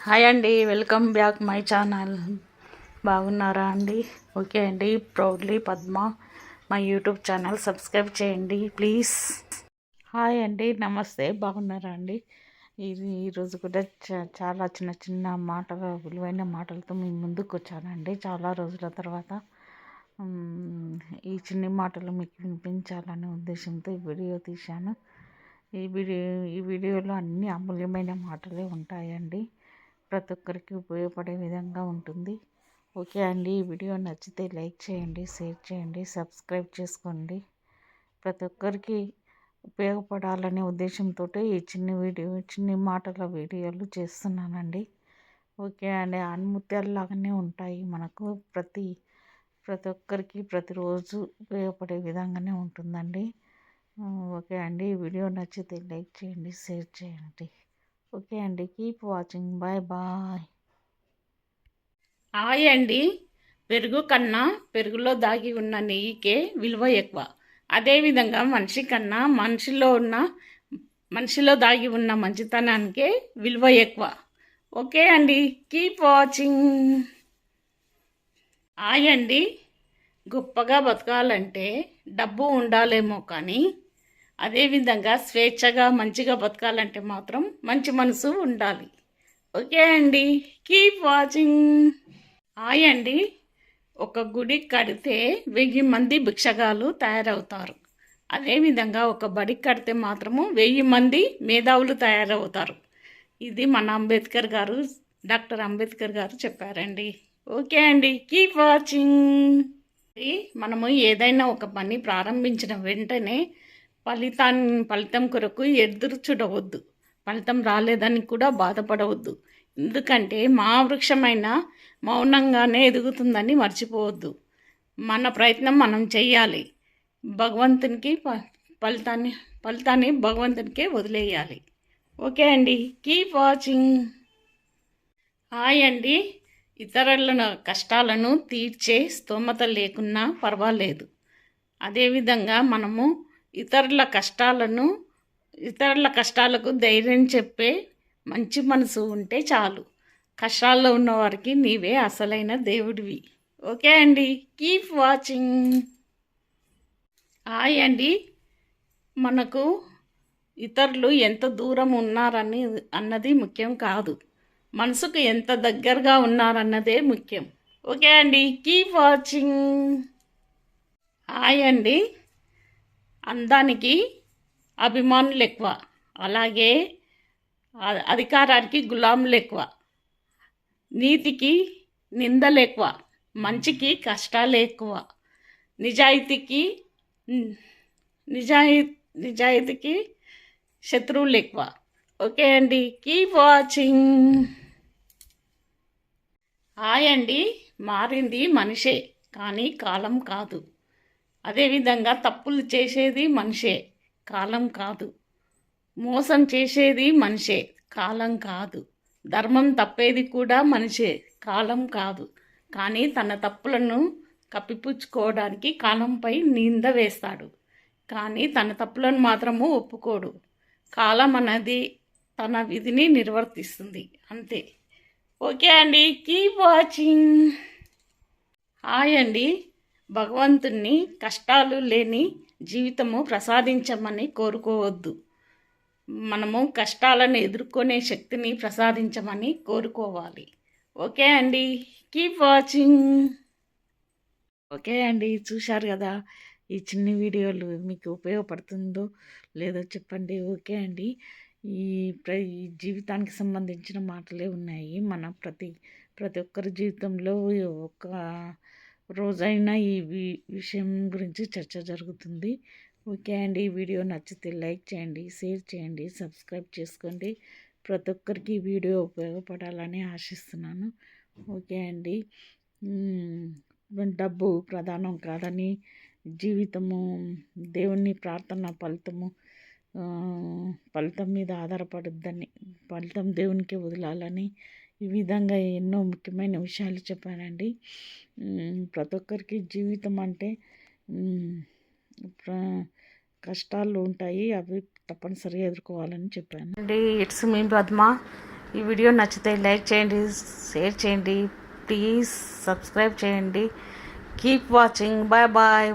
Hi అండి, welcome back my channel. బాగున్నారా అండి? ఓకే అండి. Proudly Padma my YouTube channel subscribe చేయండి ప్లీజ్. హాయ్ అండి, నమస్తే. బాగున్నారా అండి? ఈరోజు కూడా చాలా చిన్న చిన్న మాటలు, విలువైన మాటలతో మీ ముందుకు వచ్చానండి. చాలా రోజుల తర్వాత ఈ చిన్ని మాటలు మీకు వినిపించాలనే ఉద్దేశంతో ఈ వీడియో తీశాను. ఈ వీడియోలో అన్ని అమూల్యమైన మాటలే ఉంటాయండి. ప్రతి ఒక్కరికి ఉపయోగపడే విధంగా ఉంటుంది. ఓకే అండి, ఈ వీడియో నచ్చితే లైక్ చేయండి, షేర్ చేయండి, సబ్స్క్రైబ్ చేసుకోండి. ప్రతి ఒక్కరికి ఉపయోగపడాలనే ఉద్దేశంతో ఈ చిన్ని మాటల వీడియోలు చేస్తున్నానండి. ఓకే అండి, ఆణిముత్యాలలాగానే ఉంటాయి. మనకు ప్రతి ఒక్కరికి ప్రతిరోజు ఉపయోగపడే విధంగానే ఉంటుందండి. ఓకే అండి, ఈ వీడియో నచ్చితే లైక్ చేయండి, షేర్ చేయండి. ఓకే అండి, keep watching. Bye bye. Hi అండి. పెరుగు కన్నా పెరుగులో దాగి ఉన్న నెయ్యికే విలువ ఎక్కువ. అదేవిధంగా మనిషి కన్నా మనిషిలో దాగి ఉన్న మంచితనానికే విలువ ఎక్కువ. ఓకే అండి, కీప్ వాచింగ్. హాయ్ అండి. గొప్పగా బతకాలంటే డబ్బు ఉండాలేమో కానీ అదేవిధంగా స్వేచ్ఛగా మంచిగా బతకాలంటే మాత్రం మంచి మనసు ఉండాలి. ఓకే అండి, కీప్ వాచింగ్. హాయ్ అండి. ఒక గుడి కడితే 1000 మంది భిక్షగాలు తయారవుతారు. అదేవిధంగా ఒక బడి కడితే మాత్రము 1000 మంది మేధావులు తయారవుతారు. ఇది మన డాక్టర్ అంబేద్కర్ గారు చెప్పారండి. ఓకే అండి, కీప్ వాచింగ్. మనము ఏదైనా ఒక పని ప్రారంభించిన వెంటనే ఫలితం కొరకు ఎదురు చూడవద్దు. ఫలితం రాలేదని కూడా బాధపడవద్దు. ఎందుకంటే మా వృక్షమైన మౌనంగానే ఎదుగుతుందని మర్చిపోవద్దు. మన ప్రయత్నం మనం చెయ్యాలి. భగవంతునికి ఫలితాన్ని భగవంతునికే వదిలేయాలి. ఓకే అండి, కీప్ వాచింగ్. హాయ్ అండి. ఇతరుల కష్టాలను తీర్చే స్తోమత లేకున్నా పర్వాలేదు. అదేవిధంగా మనము ఇతరుల కష్టాలకు ధైర్యం చెప్పే మంచి మనసు ఉంటే చాలు. కష్టాల్లో ఉన్నవారికి నీవే అసలైన దేవుడివి. ఓకే అండి, కీప్ వాచింగ్. హాయ్ అండి. మనకు ఇతరులు ఎంత దూరం ఉన్నారని అన్నది ముఖ్యం కాదు, మనసుకు ఎంత దగ్గరగా ఉన్నారన్నదే ముఖ్యం. ఓకే అండి, కీప్ వాచింగ్. హాయ్ అండి. అందానికి అభిమానులు ఎక్కువ, అలాగే అధికారానికి గులాములు ఎక్కువ. నీతికి నిందలు ఎక్కువ, మంచికి కష్టాలు ఎక్కువ. నిజాయితీకి శత్రువులు ఎక్కువ. ఓకే అండి, కీప్ వాచింగ్. హాయ్ అండి. మారింది మనిషే కానీ కాలం కాదు. అదేవిధంగా తప్పులు చేసేది మనిషే, కాలం కాదు. మోసం చేసేది మనిషే, కాలం కాదు. ధర్మం తప్పేది కూడా మనిషే, కాలం కాదు. కానీ తన తప్పులను కప్పిపుచ్చుకోవడానికి కాలంపై నింద వేస్తాడు, కానీ తన తప్పులను మాత్రము ఒప్పుకోడు. కాలం అన్నది తన విధిని నిర్వర్తిస్తుంది, అంతే. ఓకే అండి, కీప్ వాచింగ్. హాయ్ అండి. భగవంతుణ్ణి కష్టాలు లేని జీవితము ప్రసాదించమని కోరుకోవద్దు. మనము కష్టాలను ఎదుర్కొనే శక్తిని ప్రసాదించమని కోరుకోవాలి. ఓకే అండి, కీప్ వాచింగ్. ఓకే అండి, చూశారు కదా, ఈ చిన్ని వీడియోలు మీకు ఉపయోగపడుతుందో లేదో చెప్పండి. ఓకే అండి, ఈ జీవితానికి సంబంధించిన మాటలే ఉన్నాయి. మన ప్రతి ఒక్కరి జీవితంలో ఒక రోజైనా ఈ విషయం గురించి చర్చ జరుగుతుంది. ఓకే అండి, ఈ వీడియో నచ్చితే లైక్ చేయండి, షేర్ చేయండి, సబ్స్క్రైబ్ చేసుకోండి. ప్రతి ఒక్కరికి ఈ వీడియో ఉపయోగపడాలని ఆశిస్తున్నాను. ఓకే అండి, డబ్బు ప్రధానం కాదని, జీవితము దేవుని ప్రార్థన ఫలితం మీద ఆధారపడద్దని, ఫలితం దేవునికి వదలాలని, ఈ విధంగా ఎన్నో ముఖ్యమైన విషయాలు చెప్పానండి. ప్రతి ఒక్కరికి జీవితం అంటే కష్టాలు ఉంటాయి, అవి తప్పనిసరిగా ఎదుర్కోవాలని చెప్పాను అండి. ఇట్స్ మీ పద్మ. ఈ వీడియో నచ్చితే లైక్ చేయండి, షేర్ చేయండి, ప్లీజ్ సబ్స్క్రైబ్ చేయండి. Keep watching. Bye bye.